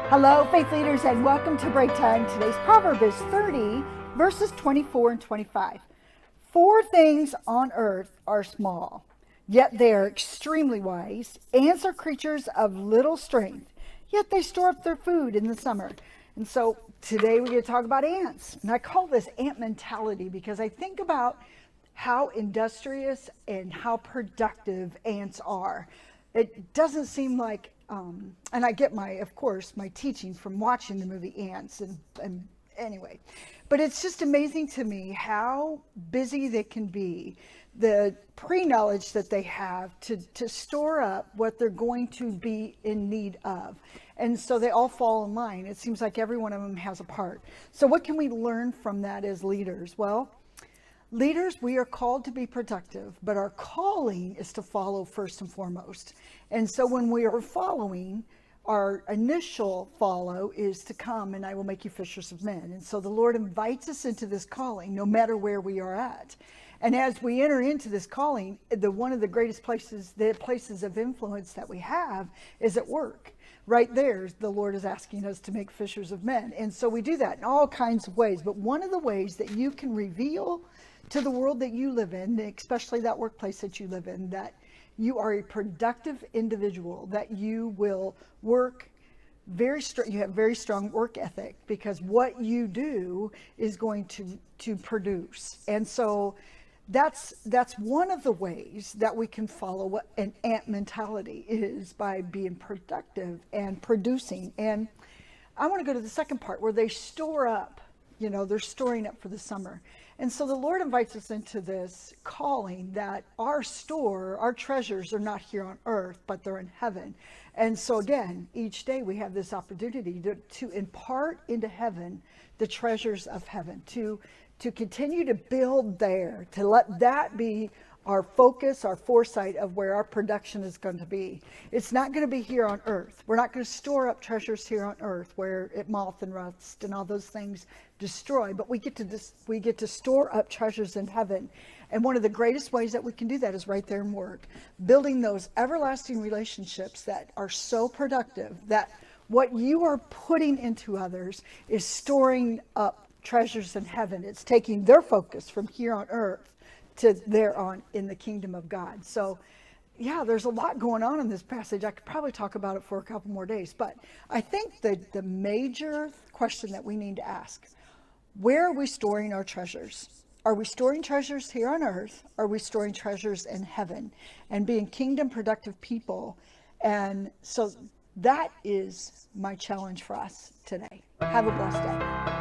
Hello, faith leaders, and welcome to Breaktime. Today's proverb is 30, verses 24 and 25. 4 things on earth are small, yet they are extremely wise. Ants are creatures of little strength, yet they store up their food in the summer. And so today we're going to talk about ants. And I call this ant mentality because I think about how industrious and how productive ants are. It doesn't seem like and I get my teaching from watching the movie Ants and anyway, but it's just amazing to me how busy they can be, the pre-knowledge that they have to store up what they're going to be in need of. And so they all fall in line. It seems like every one of them has a part. So what can we learn from that as leaders? Well, leaders, we are called to be productive, but our calling is to follow first and foremost. And so when we are following, our initial follow is to come and I will make you fishers of men. And so the Lord invites us into this calling no matter where we are at. And as we enter into this calling, one of the greatest places, the places of influence that we have is at work. Right there, the Lord is asking us to make fishers of men. And so we do that in all kinds of ways. But one of the ways that you can reveal to the world that you live in, especially that workplace that you live in, that you are a productive individual, that you will work you have very strong work ethic, because what you do is going to produce. And so that's one of the ways that we can follow what an ant mentality is, by being productive and producing. And I want to go to the second part where they store up, they're storing up for the summer. And so the Lord invites us into this calling that our treasures are not here on earth, but they're in heaven. And so again, each day we have this opportunity to impart into heaven the treasures of heaven, to continue to build there, to let that be our focus, our foresight of where our production is going to be. It's not going to be here on earth. We're not going to store up treasures here on earth where it moth and rust and all those things destroy, but we get to store up treasures in heaven. And one of the greatest ways that we can do that is right there in work, building those everlasting relationships that are so productive that what you are putting into others is storing up treasures in heaven. It's taking their focus from here on earth to there on in the kingdom of God. So yeah, there's a lot going on in this passage. I could probably talk about it for a couple more days, but I think that the major question that we need to ask, where are we storing our treasures? Are we storing treasures here on earth? Are we storing treasures in heaven and being kingdom productive people? And so that is my challenge for us today. Have a blessed day.